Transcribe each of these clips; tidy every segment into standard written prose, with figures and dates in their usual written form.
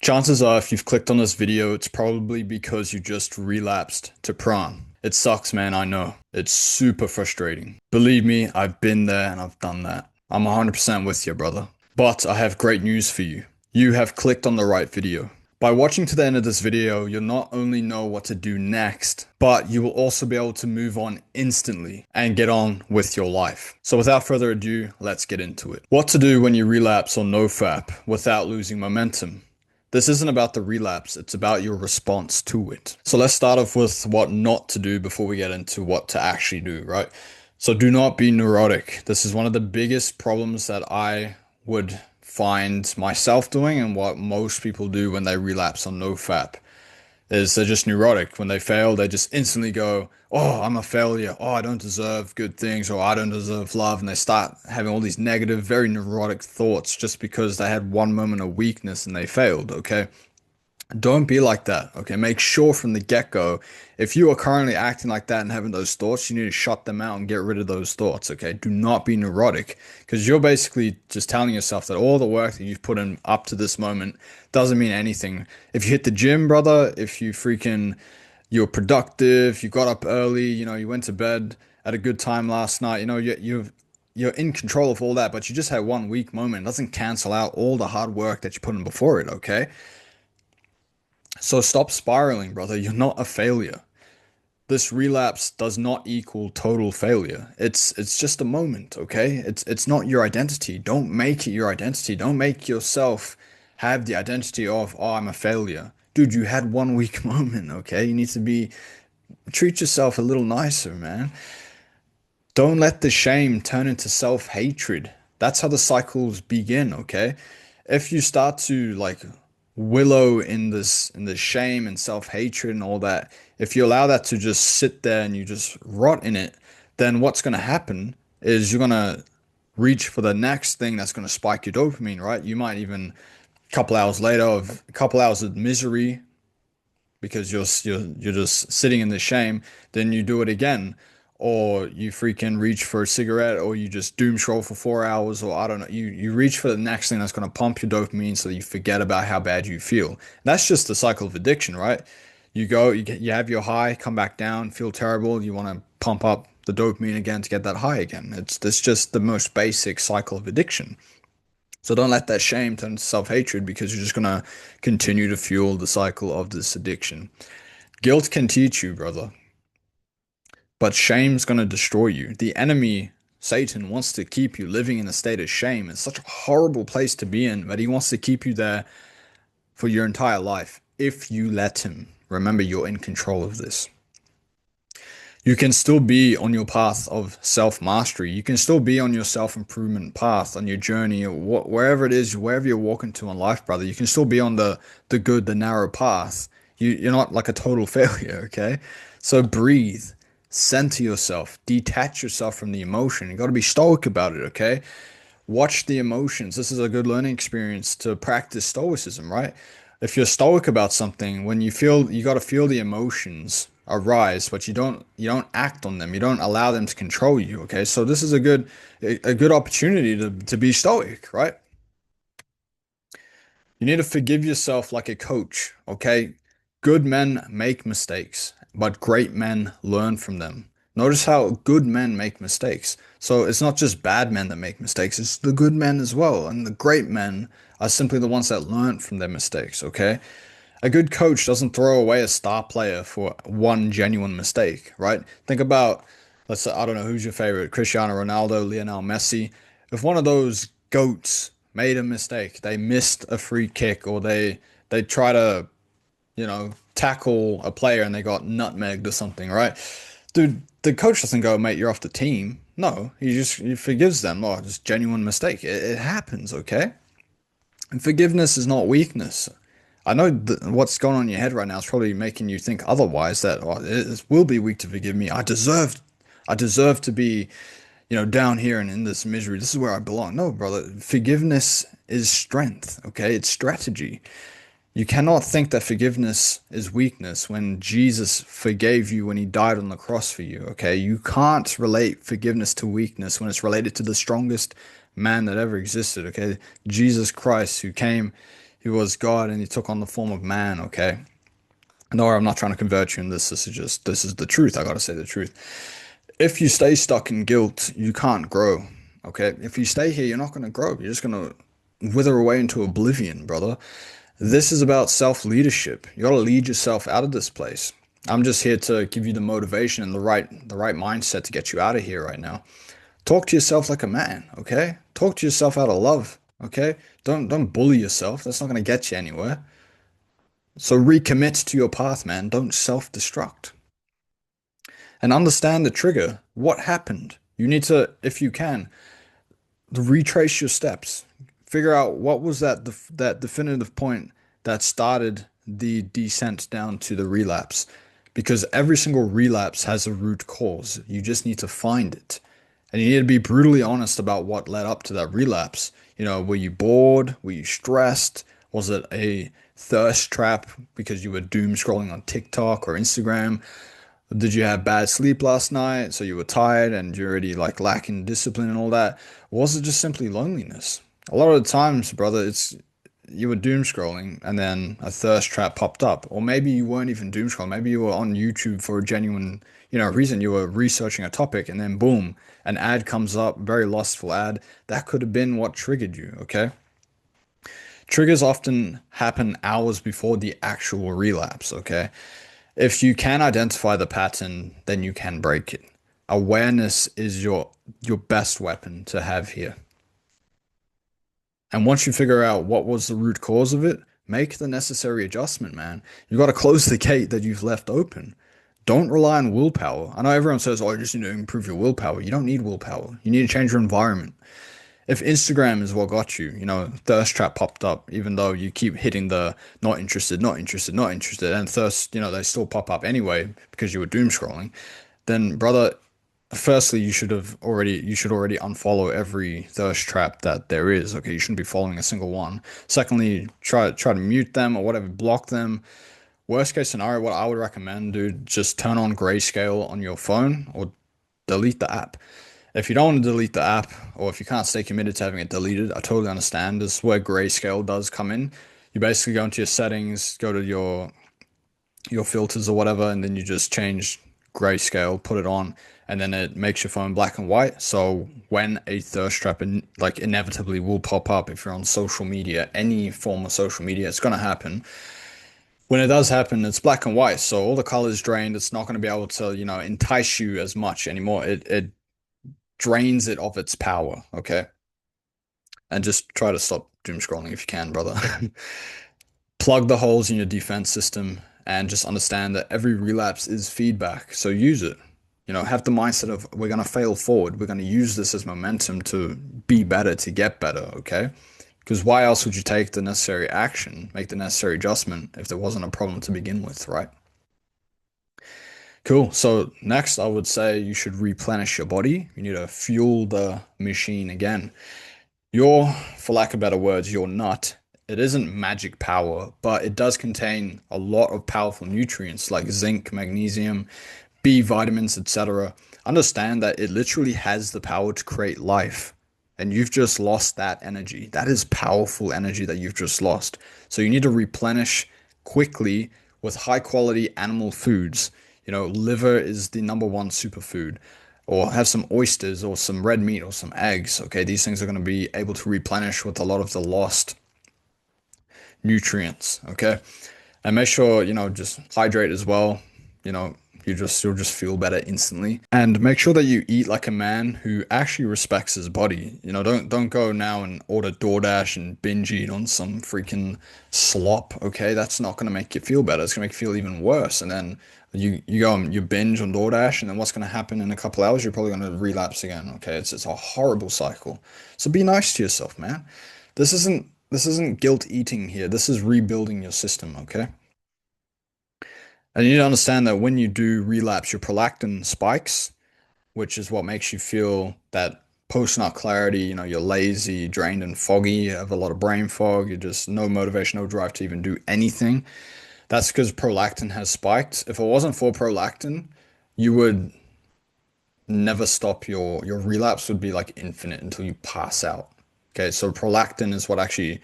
Chances are, if you've clicked on this video, it's probably because you just relapsed to pran. It sucks, man, I know. It's super frustrating. Believe me, I've been there and I've done that. I'm 100% with you, brother. But I have great news for you. You have clicked on the right video. By watching to the end of this video, you'll not only know what to do next, but you will also be able to move on instantly and get on with your life. So without further ado, let's get into it. What to do when you relapse on NoFap without losing momentum. This isn't about the relapse, it's about your response to it. So let's start off with what not to do before we get into what to actually do, right? So do not be neurotic. This is one of the biggest problems that I would find myself doing and what most people do when they relapse on NoFap is they're just neurotic. When they fail, they just instantly go, "Oh, I'm a failure. Oh, I don't deserve good things, or I don't deserve love." And they start having all these negative, very neurotic thoughts just because they had one moment of weakness and they failed, okay? Don't be like that, okay? Make sure from the get-go, if you are currently acting like that and having those thoughts, you need to shut them out and get rid of those thoughts, okay? Do not be neurotic because you're basically just telling yourself that all the work that you've put in up to this moment doesn't mean anything. If you hit the gym, brother, if you're productive, you got up early, you went to bed at a good time last night, you're in control of all that, but you just had one weak moment. It doesn't cancel out all the hard work that you put in before it, okay? So stop spiraling, brother. You're not a failure. This relapse does not equal total failure. It's just a moment, okay? It's not your identity. Don't make it your identity. Don't make yourself have the identity of, "Oh, I'm a failure." Dude, you had one weak moment, okay? You need to be treat yourself a little nicer, man. Don't let the shame turn into self-hatred. That's how the cycles begin, okay? If you start to like wallow in this shame and self-hatred and all that, if you allow that to just sit there and you just rot in it, then what's going to happen is you're going to reach for the next thing that's going to spike your dopamine, right? You might even a couple hours later of a couple hours of misery because you're just sitting in the shame, then you do it again, or you freaking reach for a cigarette, or you just doom scroll for 4 hours, or I don't know, you reach for the next thing that's going to pump your dopamine so that you forget about how bad you feel. That's just the cycle of addiction, right? You have your high, come back down, feel terrible, you want to pump up the dopamine again to get that high again. It's just the most basic cycle of addiction. So don't let that shame turn to self-hatred because you're just going to continue to fuel the cycle of this addiction. Guilt can teach you, brother, but shame's going to destroy you. The enemy, Satan, wants to keep you living in a state of shame. It's such a horrible place to be in, but he wants to keep you there for your entire life if you let him. Remember, you're in control of this. You can still be on your path of self-mastery. You can still be on your self-improvement path, on your journey, or wherever it is, wherever you're walking to in life, brother. You can still be on the good, the narrow path. You're not like a total failure, okay? So breathe, center yourself, detach yourself from the emotion. You got to be stoic about it, okay? Watch the emotions. This is a good learning experience to practice stoicism, right? If you're stoic about something, when you got to feel the emotions arise, but you don't act on them. You don't allow them to control you, okay? So this is a good opportunity to be stoic, right? You need to forgive yourself like a coach, okay? Good men make mistakes, but great men learn from them. Notice how good men make mistakes. So it's not just bad men that make mistakes, it's the good men as well. And the great men are simply the ones that learn from their mistakes, okay? A good coach doesn't throw away a star player for one genuine mistake, right? Think about, let's say, I don't know, who's your favorite? Cristiano Ronaldo, Lionel Messi. If one of those goats made a mistake, they missed a free kick, or they try to, tackle a player and they got nutmegged or something, right? Dude, the coach doesn't go, "Mate, you're off the team." No, he forgives them. Oh, just genuine mistake. It happens, okay? And forgiveness is not weakness. I know what's going on in your head right now is probably making you think otherwise, that, "Oh, it will be weak to forgive me. I deserve to be, down here and in this misery. This is where I belong." No, brother. Forgiveness is strength, okay? It's strategy. You cannot think that forgiveness is weakness when Jesus forgave you when he died on the cross for you, okay? You can't relate forgiveness to weakness when it's related to the strongest man that ever existed, okay? Jesus Christ, who came He was God and he took on the form of man, okay? No, I'm not trying to convert you in this. This is the truth. I gotta say the truth. If you stay stuck in guilt, you can't grow. Okay? If you stay here, you're not gonna grow. You're just gonna wither away into oblivion, brother. This is about self-leadership. You gotta lead yourself out of this place. I'm just here to give you the motivation and the right mindset to get you out of here right now. Talk to yourself like a man, okay? Talk to yourself out of love, okay? Don't bully yourself. That's not gonna get you anywhere. So recommit to your path, man. Don't self-destruct. And understand the trigger. What happened? You need to, if you can, retrace your steps. Figure out what was that definitive point that started the descent down to the relapse. Because every single relapse has a root cause. You just need to find it. And you need to be brutally honest about what led up to that relapse. You know, were you bored? Were you stressed? Was it a thirst trap because you were doom scrolling on TikTok or Instagram? Did you have bad sleep last night, so you were tired and you're already like lacking discipline and all that? Or was it just simply loneliness? A lot of the times, brother, it's you were doom scrolling and then a thirst trap popped up. Or maybe you weren't even doom scrolling. Maybe you were on YouTube for a genuine, reason. You were researching a topic and then boom, an ad comes up, very lustful ad. That could have been what triggered you, okay? Triggers often happen hours before the actual relapse, okay? If you can identify the pattern, then you can break it. Awareness is your best weapon to have here. And once you figure out what was the root cause of it, make the necessary adjustment, man. You got to close the gate that you've left open. Don't rely on willpower. I know everyone says, "Oh, you just need to improve your willpower." You don't need willpower. You need to change your environment. If Instagram is what got you, thirst trap popped up, even though you keep hitting the not interested, not interested, not interested, and thirst, they still pop up anyway because you were doom scrolling, then brother, firstly, you should already unfollow every thirst trap that there is. Okay, you shouldn't be following a single one. Secondly, try to mute them or whatever, block them. Worst case scenario, what I would recommend, dude, just turn on grayscale on your phone or delete the app. If you don't want to delete the app, or if you can't stay committed to having it deleted, I totally understand. This is where grayscale does come in. You basically go into your settings, go to your filters or whatever, and then you just change grayscale, put it on, and then it makes your phone black and white. So when a thirst trap like inevitably will pop up if you're on social media, any form of social media, it's gonna happen. When it does happen, it's black and white, so all the colors drained. It's not going to be able to, entice you as much anymore. It drains it of its power, okay? And just try to stop doom scrolling if you can, brother. Plug the holes in your defense system and just understand that every relapse is feedback. So use it. Have the mindset of we're going to fail forward. We're going to use this as momentum to be better, to get better, okay? Because why else would you take the necessary action, make the necessary adjustment if there wasn't a problem to begin with, right? Cool. So next, I would say you should replenish your body. You need to fuel the machine again. For lack of better words, your nut, it isn't magic power, but it does contain a lot of powerful nutrients like zinc, magnesium, B vitamins, etc. Understand that it literally has the power to create life. And you've just lost that energy. That is powerful energy that you've just lost. So you need to replenish quickly with high quality animal foods. Liver is the number one superfood. Or have some oysters or some red meat or some eggs. Okay, these things are going to be able to replenish with a lot of the lost nutrients. Okay, and make sure just hydrate as well. You know, you'll just feel better instantly. And make sure that you eat like a man who actually respects his body. Don't go now and order DoorDash and binge eat on some freaking slop. Okay, that's not gonna make you feel better. It's gonna make you feel even worse. And then you go and you binge on DoorDash, and then what's gonna happen in a couple hours? You're probably gonna relapse again. Okay, it's a horrible cycle. So be nice to yourself, man. This isn't guilt eating here. This is rebuilding your system. Okay. And you need to understand that when you do relapse, your prolactin spikes, which is what makes you feel that post-nut clarity. You're lazy, drained, and foggy. You have a lot of brain fog. You just no motivation, no drive to even do anything. That's because prolactin has spiked. If it wasn't for prolactin, you would never stop. Your relapse would be like infinite until you pass out. Okay, so prolactin is what actually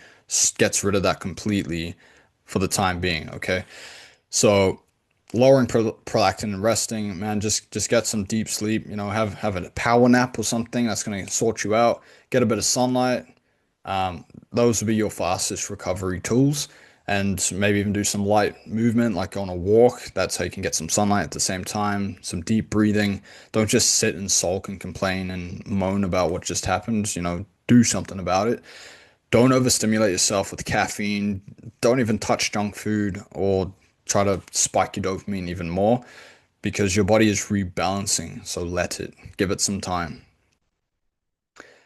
gets rid of that completely for the time being, okay? So lowering prolactin and resting, man, just get some deep sleep, have a power nap or something that's going to sort you out. Get a bit of sunlight. Um, those would be your fastest recovery tools. And maybe even do some light movement, like on a walk. That's how you can get some sunlight at the same time, some deep breathing. Don't just sit and sulk and complain and moan about what just happened. Do something about it. Don't overstimulate yourself with caffeine. Don't even touch junk food or try to spike your dopamine even more because your body is rebalancing. So let it, give it some time.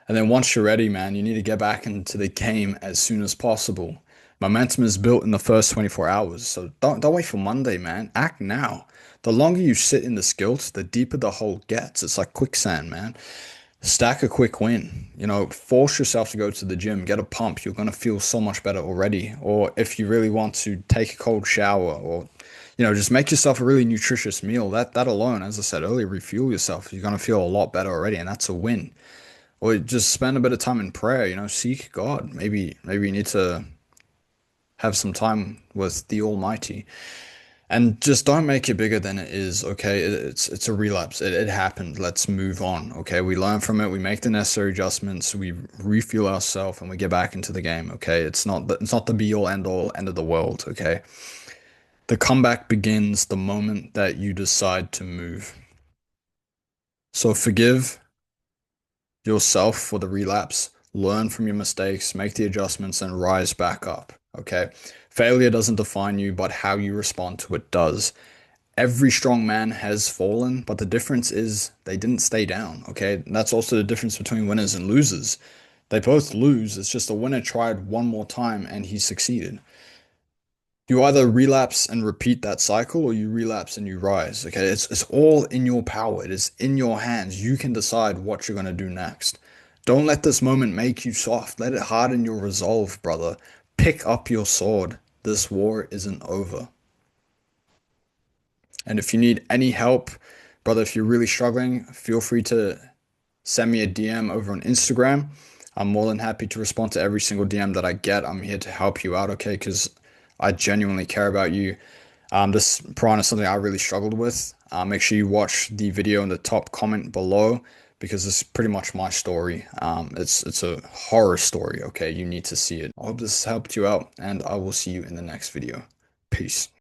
And then once you're ready, man, you need to get back into the game as soon as possible. Momentum is built in the first 24 hours, so don't wait for Monday, man. Act now. The longer you sit in this guilt, the deeper the hole gets. It's like quicksand, man. Stack a quick win. Force yourself to go to the gym, get a pump. You're gonna feel so much better already. Or if you really want to take a cold shower, or just make yourself a really nutritious meal. That alone, as I said earlier, refuel yourself. You're gonna feel a lot better already, and that's a win. Or just spend a bit of time in prayer, seek God. Maybe you need to have some time with the Almighty. And just don't make it bigger than it is, okay? It's a relapse. It happened. Let's move on, okay? We learn from it. We make the necessary adjustments. We refuel ourselves, and we get back into the game, okay? It's not the be all end all end of the world, okay? The comeback begins the moment that you decide to move. So forgive yourself for the relapse, learn from your mistakes, make the adjustments, and rise back up. Okay. Failure doesn't define you, but how you respond to it does. Every strong man has fallen, but the difference is they didn't stay down. Okay. And that's also the difference between winners and losers. They both lose. It's just the winner tried one more time and he succeeded. You either relapse and repeat that cycle, or you relapse and you rise. Okay, it's all in your power. It is in your hands. You can decide what you're gonna do next. Don't let this moment make you soft. Let it harden your resolve, brother. Pick up your sword. This war isn't over. And if you need any help, brother, if you're really struggling, feel free to send me a DM over on Instagram. I'm more than happy to respond to every single DM that I get. I'm here to help you out, okay? Because I genuinely care about you. This prawn is something I really struggled with. Make sure you watch the video in the top comment below because it's pretty much my story. It's a horror story, okay? You need to see it. I hope this helped you out, and I will see you in the next video. Peace.